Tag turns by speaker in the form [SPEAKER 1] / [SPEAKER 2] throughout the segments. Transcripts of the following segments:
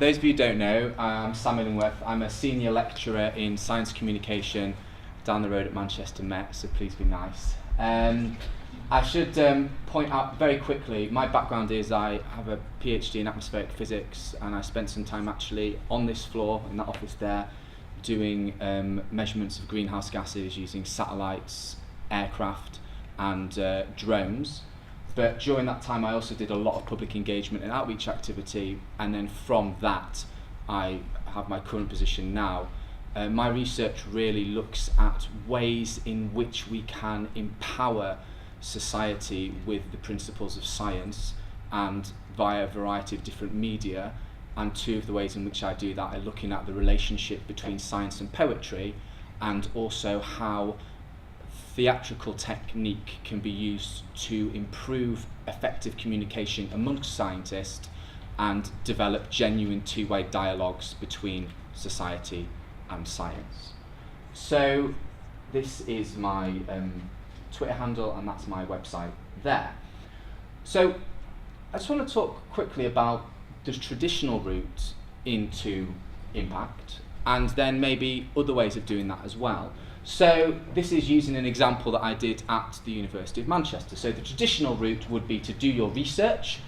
[SPEAKER 1] those of you who don't know, I'm Sam Illingworth. I'm a senior lecturer in science communication down the road at Manchester Met, so please be nice. I should point out very quickly, my background is I have a PhD in atmospheric physics, and I spent some time actually on this floor, in that office there, doing measurements of greenhouse gases using satellites, aircraft and drones. But during that time I also did a lot of public engagement and outreach activity, and then from that I have my current position now. My research really looks at ways in which we can empower society with the principles of science, and via a variety of different media. And two of the ways in which I do that are looking at the relationship between science and poetry, and also how theatrical technique can be used to improve effective communication amongst scientists and develop genuine two-way dialogues between society and science. So this is my Twitter handle, and that's my website there. So I just want to talk quickly about the traditional route into impact, and then maybe other ways of doing that as well. So this is using an example that I did at the University of Manchester. So the traditional route would be to do your research.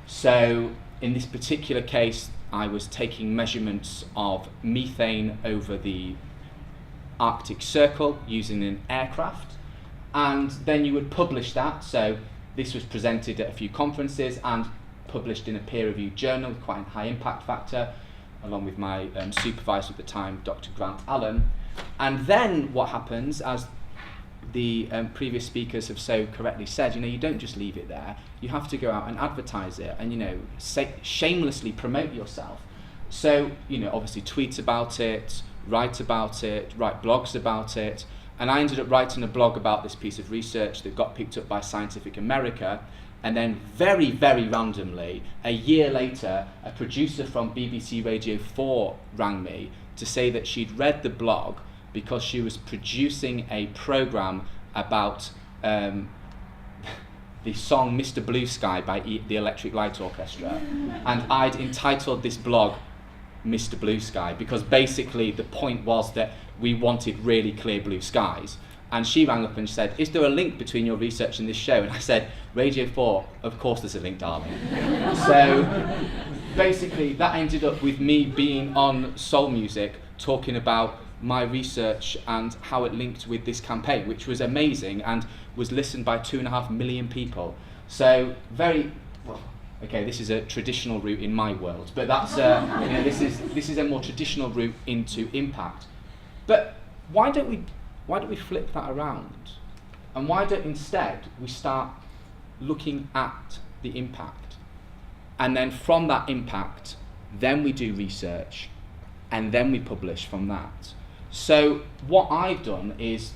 [SPEAKER 1] So in this particular case, I was taking measurements of methane over the Arctic Circle using an aircraft, and then you would publish that. So this was presented at a few conferences and published in a peer-reviewed journal with quite a high impact factor, along with my supervisor at the time, Dr. Grant Allen. And then what happens, as the previous speakers have so correctly said, you don't just leave it there. You have to go out and advertise it, and shamelessly promote yourself. So obviously tweet about it, write blogs about it. And I ended up writing a blog about this piece of research that got picked up by Scientific America. And then very, very randomly, a year later, a producer from BBC Radio 4 rang me to say that she'd read the blog because she was producing a programme about the song Mr. Blue Sky by the Electric Light Orchestra. And I'd entitled this blog Mr. Blue Sky because basically the point was that we wanted really clear blue skies. And she rang up and said, "Is there a link between your research and this show?" And I said, "Radio 4, of course there's a link, darling." So basically that ended up with me being on Soul Music talking about my research and how it linked with this campaign, which was amazing and was listened by 2.5 million people. So this is a traditional route in my world, but that's this is a more traditional route into impact. But why don't we flip that around? And why don't instead we start looking at the impact? And then from that impact, then we do research, and then we publish from that. So what I've done is,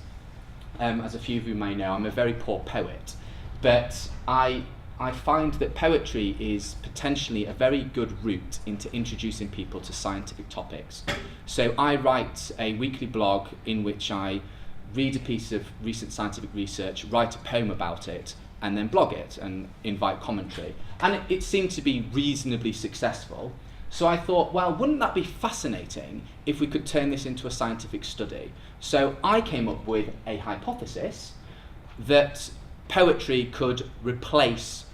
[SPEAKER 1] as a few of you may know, I'm a very poor poet, but I find that poetry is potentially a very good route into introducing people to scientific topics. So I write a weekly blog in which I read a piece of recent scientific research, write a poem about it, and then blog it and invite commentary. And it seemed to be reasonably successful. So I thought, well, wouldn't that be fascinating if we could turn this into a scientific study? So I came up with a hypothesis that poetry could replace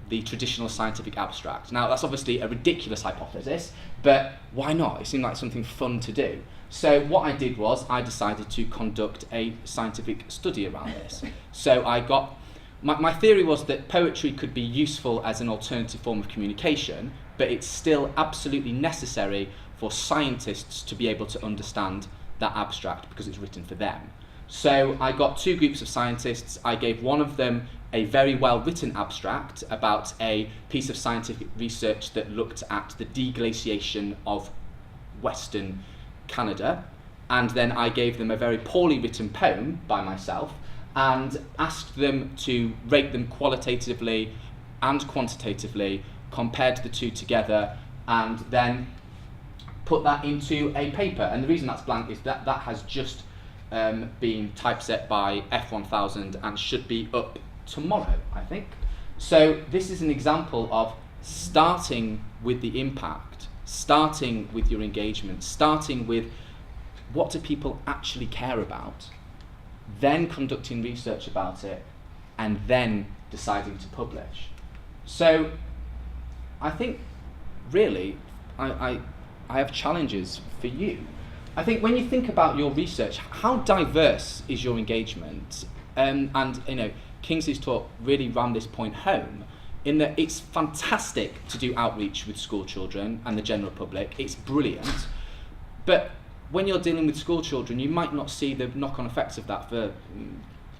[SPEAKER 1] the traditional scientific abstract. Now, that's obviously a ridiculous hypothesis, but why not? It seemed like something fun to do. So what I did was I decided to conduct a scientific study around this. So my theory was that poetry could be useful as an alternative form of communication, but it's still absolutely necessary for scientists to be able to understand that abstract because it's written for them. So I got two groups of scientists. I gave one of them a very well-written abstract about a piece of scientific research that looked at the deglaciation of Western Canada, and then I gave them a very poorly written poem by myself and asked them to rate them qualitatively and quantitatively, compared the two together, and then put that into a paper. And the reason that's blank is that that has just been typeset by F1000 and should be up tomorrow, I think. So this is an example of starting with the impact, starting with your engagement, starting with what do people actually care about, then conducting research about it, and then deciding to publish. So I think really I have challenges for you. I think when you think about your research, how diverse is your engagement? And you know, Kingsley's talk really ran this point home, in that it's fantastic to do outreach with school children and the general public. It's brilliant. But when you're dealing with school children, you might not see the knock-on effects of that for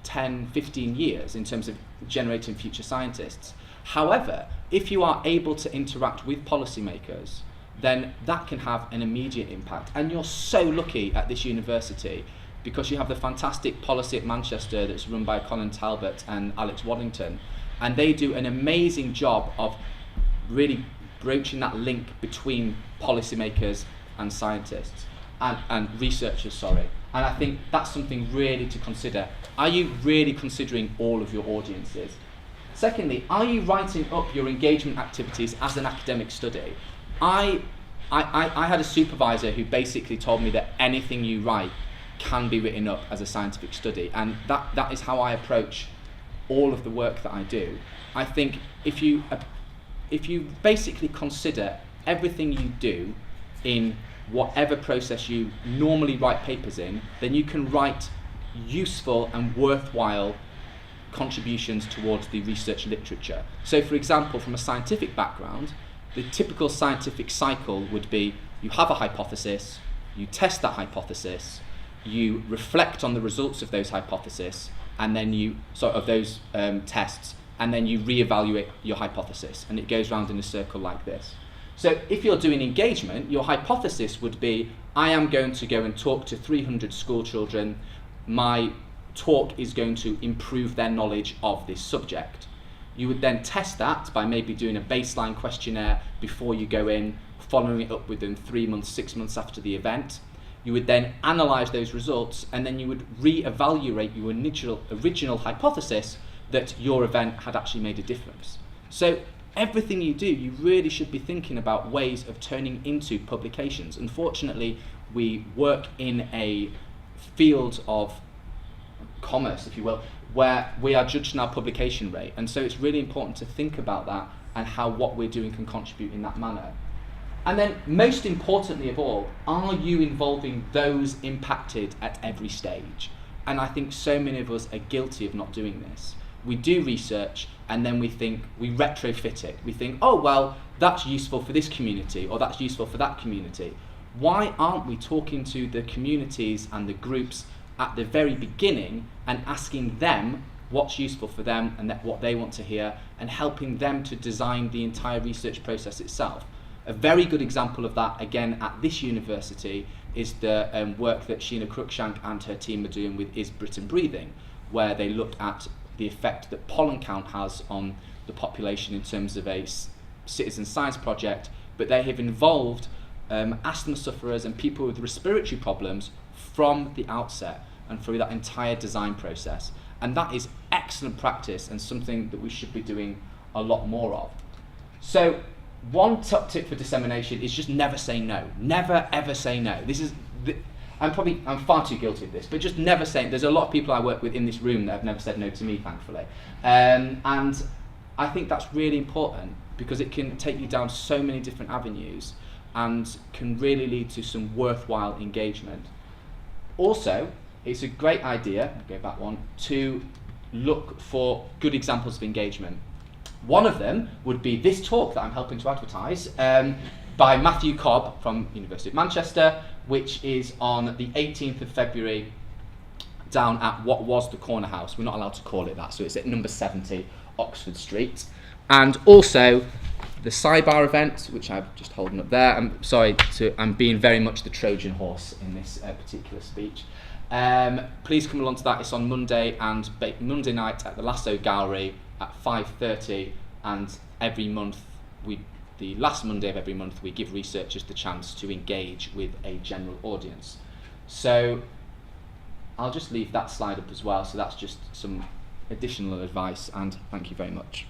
[SPEAKER 1] 10, 15 years in terms of generating future scientists. However, if you are able to interact with policymakers, then that can have an immediate impact. And you're so lucky at this university because you have the fantastic policy at Manchester that's run by Colin Talbot and Alex Waddington, and they do an amazing job of really broaching that link between policymakers and scientists, and researchers, sorry. And I think that's something really to consider. Are you really considering all of your audiences? Secondly, are you writing up your engagement activities as an academic study? I had a supervisor who basically told me that anything you write can be written up as a scientific study, and that is how I approach all of the work that I do. I think if you basically consider everything you do in whatever process you normally write papers in, then you can write useful and worthwhile contributions towards the research literature. So for example, from a scientific background, the typical scientific cycle would be you have a hypothesis, you test that hypothesis, you reflect on the results of those hypotheses, and then you tests, and then you reevaluate your hypothesis, and it goes round in a circle like this. So if you're doing engagement, your hypothesis would be, I am going to go and talk to 300 school children. My talk is going to improve their knowledge of this subject. You would then test that by maybe doing a baseline questionnaire before you go in, following it up within 3 months, 6 months after the event. You would then analyse those results, and then you would re-evaluate your original hypothesis that your event had actually made a difference. So everything you do, you really should be thinking about ways of turning into publications. Unfortunately, we work in a field of commerce, if you will, where we are judged on our publication rate, and so it's really important to think about that and how what we're doing can contribute in that manner. And then, most importantly of all, are you involving those impacted at every stage? And I think so many of us are guilty of not doing this. We do research, and then we retrofit it. We think, oh, well, that's useful for this community, or that's useful for that community. Why aren't we talking to the communities and the groups at the very beginning and asking them what's useful for them and what they want to hear, and helping them to design the entire research process itself? A very good example of that, again, at this university, is the work that Sheena Cruikshank and her team are doing with Is Britain Breathing, where they looked at the effect that pollen count has on the population in terms of a citizen science project, but they have involved asthma sufferers and people with respiratory problems from the outset and through that entire design process. And that is excellent practice and something that we should be doing a lot more of. So one top tip for dissemination is just never say no. Never ever say no. I'm far too guilty of this, but just never say. There's a lot of people I work with in this room that have never said no to me, thankfully. And I think that's really important because it can take you down so many different avenues and can really lead to some worthwhile engagement. Also, it's a great idea, I'll go back one, to look for good examples of engagement. One of them would be this talk that I'm helping to advertise by Matthew Cobb from University of Manchester, which is on the 18th of February down at what was the Corner House. We're not allowed to call it that, so it's at number 70 Oxford Street. And also the Sidebar event, which I've just holding up there. I'm being very much the Trojan horse in this particular speech. Please come along to that. It's on Monday Monday night at the Lasso Gallery at 5:30, and every month, the last Monday of every month, we give researchers the chance to engage with a general audience. So I'll just leave that slide up as well, so that's just some additional advice, and thank you very much.